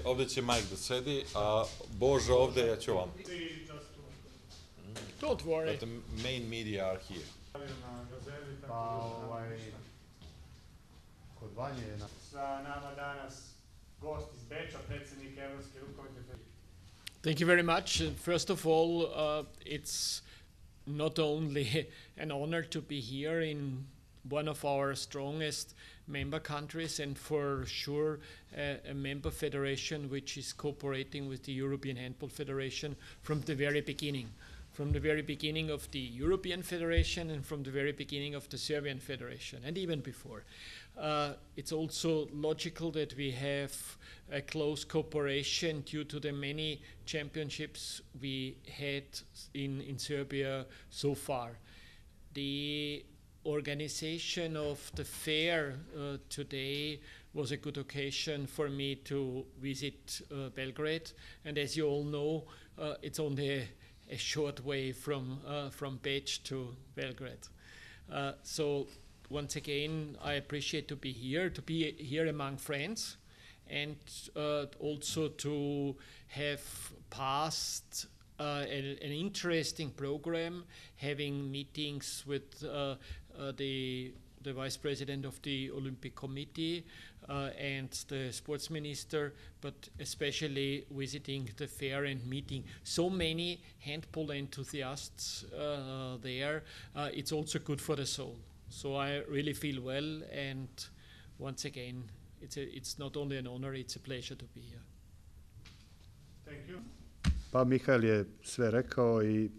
Ovde će Mike da sedi, a Boža ovde, ja ću vam. Don't worry. But the main media are here. Pa, kod Vanje je... Sa nama danas gost iz Beča, predsednika Evropske rukometne federacije. Thank you very much. First of all, it's not only an honor to be here in one of our strongest member countries, and for sure a member federation which is cooperating with the European Handball Federation from the very beginning. From the very beginning of the European Federation and from the very beginning of the Serbian Federation, and even before. It's also logical that we have a close cooperation due to the many championships we had in Serbia so far. The organization of the fair today was a good occasion for me to visit Belgrade, and as you all know, it's only a short way from Beč to Belgrade. So once again, I appreciate to be here among friends, and also to have passed an interesting program, having meetings with the Vice President of the Olympic Committee and the Sports Minister, but especially visiting the fair and meeting so many handball enthusiasts there. It's also good for the soul. So I really feel well, and once again, it's not only an honor, it's a pleasure to be here. Thank you. Pa Mihael je sve rekao i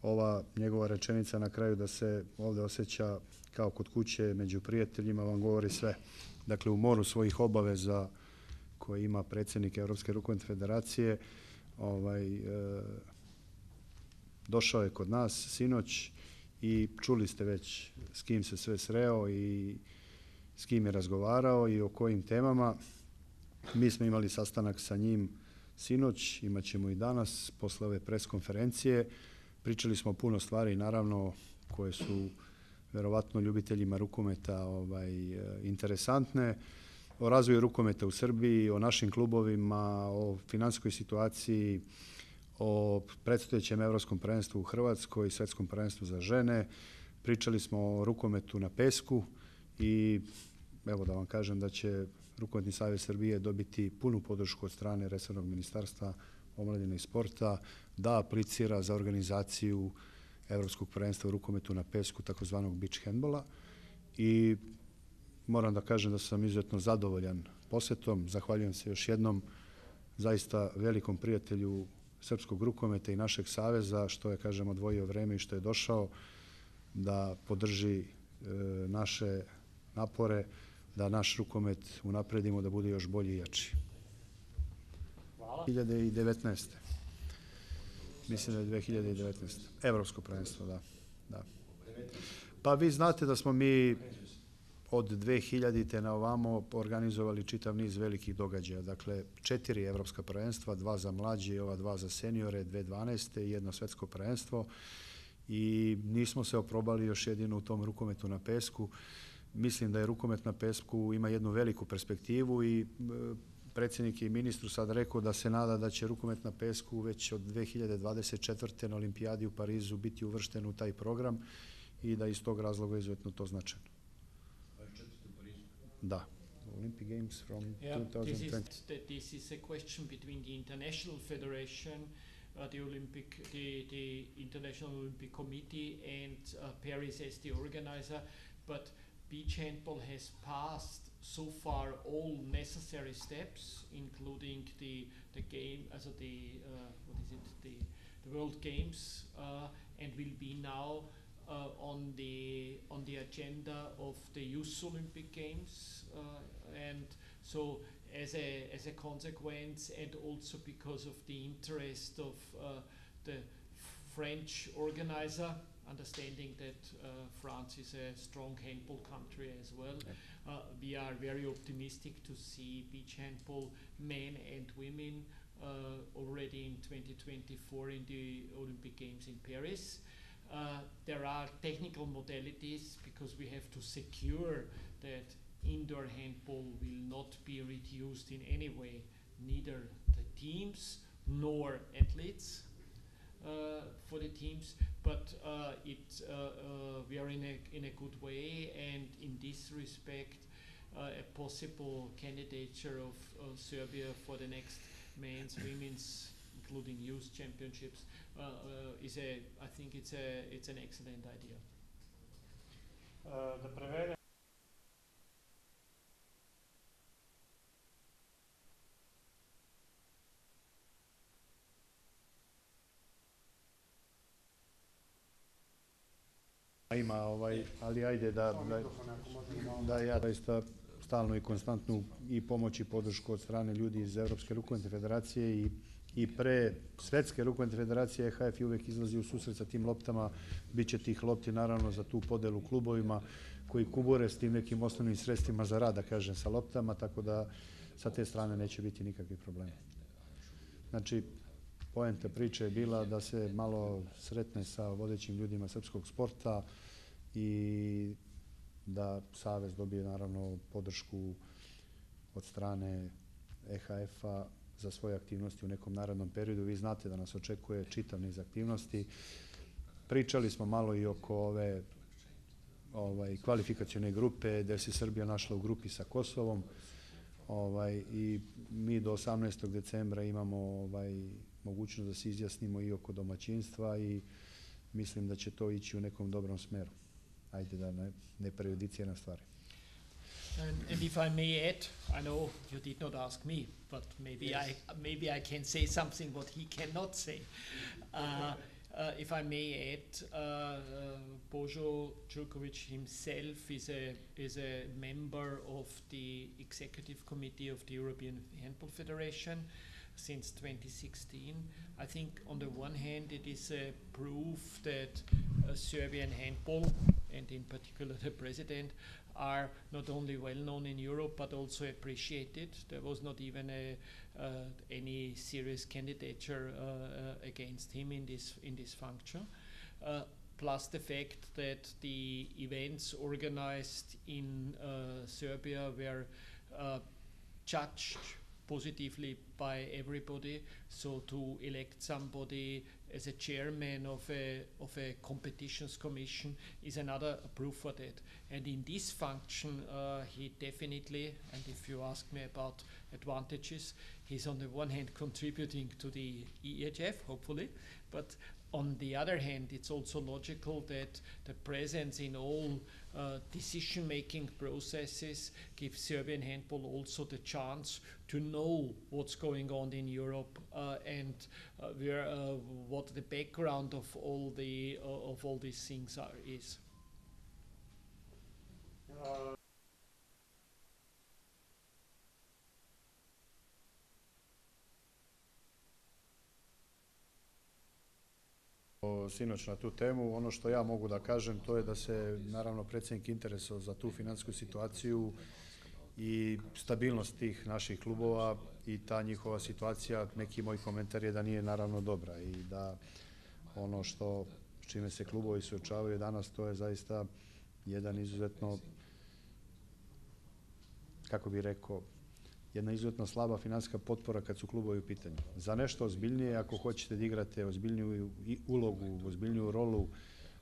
ova njegova rečenica na kraju da se ovde osjeća kao kod kuće među prijateljima vam govori sve. Dakle, u moru svojih obaveza koje ima predsednik Evropske rukometne federacije, došao je kod nas sinoć i čuli ste već s kim se sve sreo i s kim je razgovarao i o kojim temama. Mi smo imali sastanak sa njim sinoć, imat ćemo i danas posle ove pres konferencije. Pričali smo puno stvari, naravno, koje su verovatno ljubiteljima rukometa interesantne, o razvoju rukometa u Srbiji, o našim klubovima, o finansijskoj situaciji, o predstojećem evropskom prvenstvu u Hrvatskoj i svetskom prvenstvu za žene. Pričali smo o rukometu na pesku i evo da vam kažem da će Rukometni savez Srbije dobiti punu podršku od strane resornog ministarstva omladine i sporta da aplicira za organizaciju evropskog prvenstva u rukometu na pesku, takozvanog beach handballa. I moram da kažem da sam izuzetno zadovoljan posetom. Zahvaljujem se još jednom zaista velikom prijatelju srpskog rukometa i našeg saveza, što je, kažem, odvojio vreme i što je došao da podrži naše napore, da naš rukomet unapredimo, da bude još bolji i jači. Hvala. 2019. Mislim da je 2019. Evropsko prvenstvo, da. Pa vi znate da smo mi od 2000. na ovamo organizovali čitav niz velikih događaja. Dakle, 4 evropska prvenstva, 2 za mlađe i ova 2 za seniore, 2012. i jedno svetsko prvenstvo. I nismo se oprobali još jedino u tom rukometu na pesku. Mislim da je rukomet na pesku ima jednu veliku perspektivu i predsjednik i ministru sad rekao da se nada da će rukomet na pesku već od 2024. na Olimpijadi u Parizu biti uvršten u taj program i da iz tog razloga izuzetno to značajno. Da. Olympic Games from 2020. This is a question between the International Federation, the International Olympic Committee and Paris as the organizer, but beach handball has passed so far all necessary steps, including the game, also the World Games, and will be now on the agenda of the Youth Olympic Games, and so as a consequence, and also because of the interest of the French organizer, understanding that France is a strong handball country as well. We are very optimistic to see beach handball men and women already in 2024 in the Olympic Games in Paris. There are technical modalities because we have to secure that indoor handball will not be reduced in any way, neither the teams nor athletes for the teams, but we are in a good way, and in this respect, a possible candidature of Serbia for the next men's, women's, including youth championships I think it's an excellent idea. Da prevedem. Ima, ali ajde da ja zaista stalno i konstantnu i pomoć i podršku od strane ljudi iz Evropske rukometne federacije i pre Svetske rukometne federacije EHF uvek izlazi u susret sa tim loptama. Biće tih lopti naravno za tu podelu klubovima koji kubure s tim nekim osnovnim sredstvima za rad, da kažem, sa loptama, tako da sa te strane neće biti nikakvih problema. Znači, poenta priče je bila da se malo sretne sa vodećim ljudima srpskog sporta i da Savez dobije naravno podršku od strane EHF-a za svoje aktivnosti u nekom narednom periodu. Vi znate da nas očekuje čitav niz aktivnosti. Pričali smo malo i oko ove kvalifikacione grupe gde se Srbija našla u grupi sa Kosovom i mi do 18. decembra imamo mogućnost da se izjasnimo i oko domaćinstva i mislim da će to ići u nekom dobrom smeru. Ajde da ne prejudiciramo stvari. And if I may add, I know you did not ask me, but maybe I can say something what he cannot say. If I may add, Božo Đurković himself is a member of the executive committee of the European Handball Federation since 2016. I think on the one hand it is a proof that Serbian handball, and in particular the president, are not only well known in Europe but also appreciated. There was not even any serious candidature against him in this function. Plus the fact that the events organized in Serbia were judged positively by everybody. So to elect somebody as a chairman of a competitions commission is another proof for that. And in this function, he definitely, and if you ask me about advantages, he's on the one hand contributing to the EHF, hopefully, but on the other hand, it's also logical that the presence in all decision-making processes gives Serbian handball also the chance to know what's going on in Europe and what the background of all these things is. Sinoć na tu temu. Ono što ja mogu da kažem to je da se naravno predsjednik interesovao za tu finansijsku situaciju i stabilnost tih naših klubova i ta njihova situacija, neki moj komentar je da nije naravno dobra i da ono s čime se klubovi suočavaju danas to je zaista jedan izuzetno, kako bih rekao, jedna izuzetno slaba finansijska potpora kad su klubovi u pitanju. Za nešto ozbiljnije, ako hoćete da igrate ozbiljniju ulogu, ozbiljniju rolu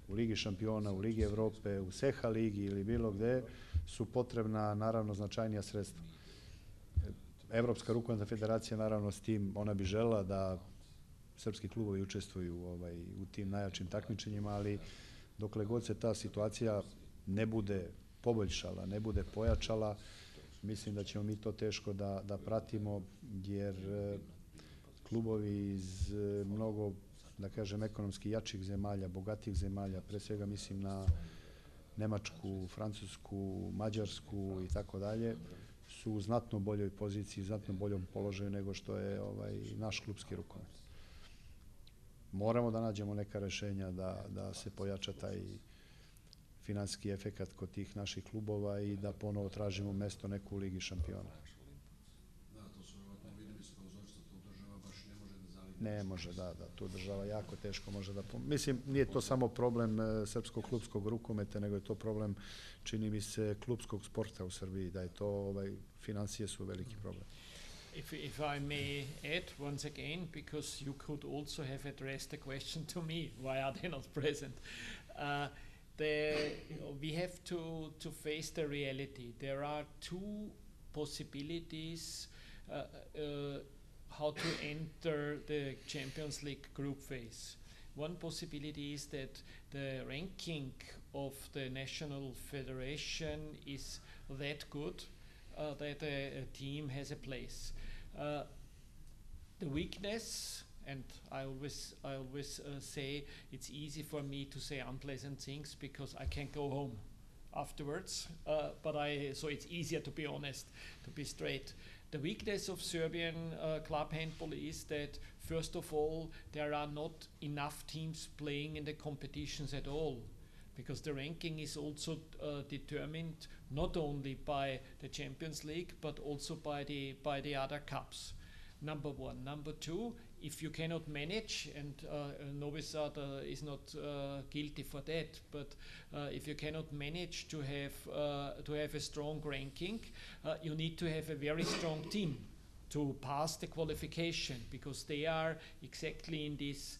u Ligi šampiona, u Ligi Evrope, u SEHA ligi ili bilo gde, su potrebna naravno značajnija sredstva. Evropska rukometna federacija naravno s tim, ona bi želela da srpski klubovi učestvuju u tim najjačim takmičenjima, ali dokle god se ta situacija ne bude poboljšala, ne bude pojačala, mislim da ćemo mi to teško da pratimo, jer klubovi iz mnogo, da kažem, ekonomski jačih zemalja, bogatih zemalja, pre svega mislim na Nemačku, Francusku, Mađarsku i tako dalje, su u znatno boljoj poziciji, znatno boljom položaju nego što je naš klubski rukomet. Moramo da nađemo neka rešenja da se pojača taj finansijski efekat kod tih naših klubova i da ponovo tražimo mesto neku u Ligi šampiona. Da, to su verovatno videli sponzorstva, to država baš ne može da zaliči. Ne može, da, tu država jako teško može da... Mislim, nije to samo problem srpskog klubskog rukometa, nego je to problem, čini mi se, klubskog sporta u Srbiji, da je to, financije su veliki problem. If I may add once again, because you could also have addressed the question to me, why are they not present? We have to face the reality. There are two possibilities how to enter the Champions League group phase. One possibility is that the ranking of the national federation is that good that a team has a place. The weakness, and I always say it's easy for me to say unpleasant things because I can't go home afterwards, so it's easier to be honest, to be straight. The weakness of Serbian club handball is that, first of all, there are not enough teams playing in the competitions at all, because the ranking is also determined not only by the Champions League but also by the other cups. Number one. Number two, if you cannot manage, and Novi Sad is not guilty for that, but if you cannot manage to have a strong ranking, you need to have a very strong team to pass the qualification, because they are exactly in this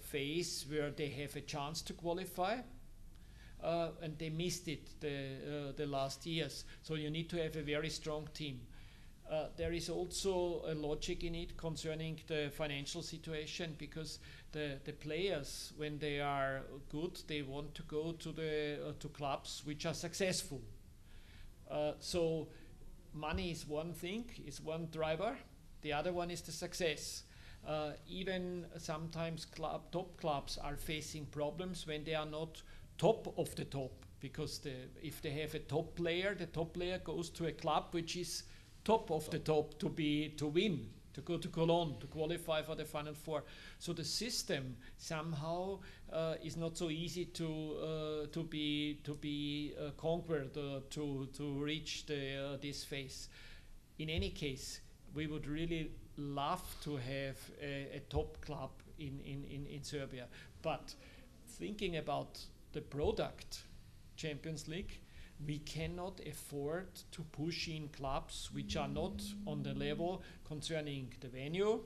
phase where they have a chance to qualify, and they missed it the last years. So you need to have a very strong team. There is also a logic in it concerning the financial situation, because the players, when they are good, they want to go to clubs which are successful. So money is one thing, is one driver. The other one is the success. Even sometimes top clubs are facing problems when they are not top of the top, because if they have a top player, the top player goes to a club which is top of the top to win, to go to Cologne, to qualify for the Final Four. So the system somehow is not so easy to be conquered, to reach this phase. In any case, we would really love to have a top club in Serbia. But thinking about the product, Champions League, we cannot afford to push in clubs which are not on the level concerning the venue.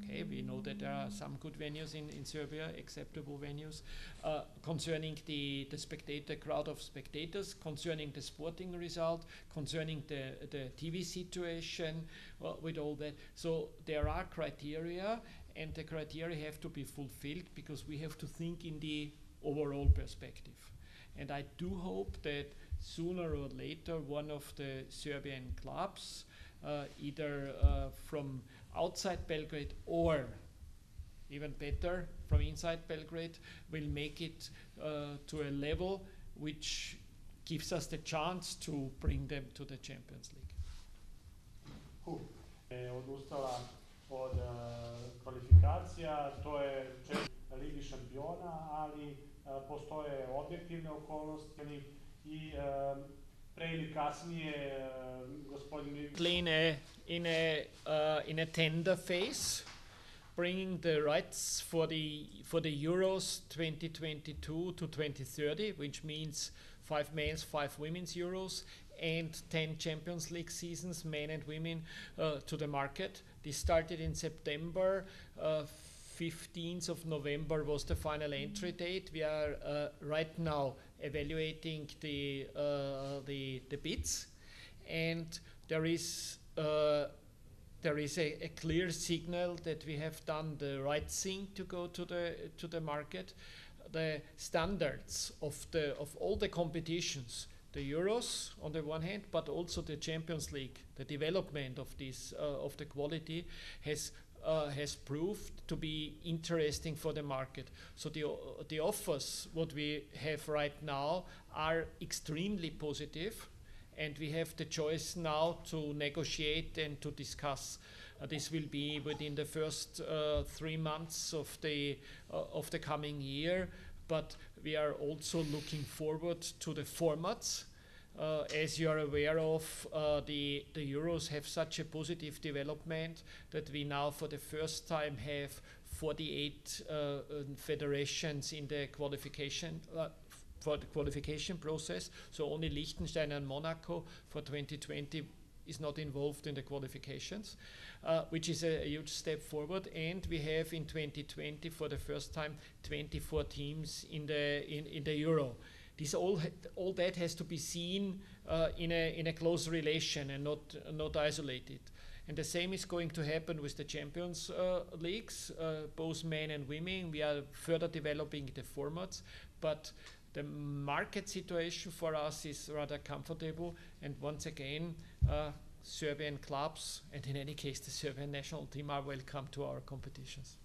Okay, we know that there are some good venues in Serbia, acceptable venues. Concerning the crowd of spectators, concerning the sporting result, concerning the TV situation, with all that. So there are criteria, and the criteria have to be fulfilled, because we have to think in the overall perspective. And I do hope that sooner or later one of the Serbian clubs, either from outside Belgrade or even better from inside Belgrade, will make it to a level which gives us the chance to bring them to the Champions League. Odustala od kvalifikacija, to je Ligi šampiona, ali postoje objektivne okolnosti i pre ili kasnije gospodin in a tender phase, bringing the rights for the Euros 2022 to 2030, which means 5 men's, 5 women's Euros, and 10 Champions League seasons, men and women, to the market. This started in September. 15th of November was the final entry date. We are right now evaluating the bids, and there is a clear signal that we have done the right thing to go to the market. The standards of all the competitions, the Euros on the one hand, but also the Champions League, the development of this of the quality has proved to be interesting for the market. So the offers what we have right now are extremely positive, and we have the choice now to negotiate and to discuss. This will be within the first 3 months of the coming year, but we are also looking forward to the formats. as you are aware of, the Euros have such a positive development that we now for the first time have 48 federations in the qualification for the qualification process. So only Liechtenstein and Monaco for 2020 is not involved in the qualifications, which is a huge step forward. And we have in 2020 for the first time 24 teams in the Euro. This all that has to be seen in a close relation and not isolated. And the same is going to happen with the Champions Leagues, both men and women. We are further developing the formats, but the market situation for us is rather comfortable. And once again, Serbian clubs, and in any case the Serbian national team, are welcome to our competitions.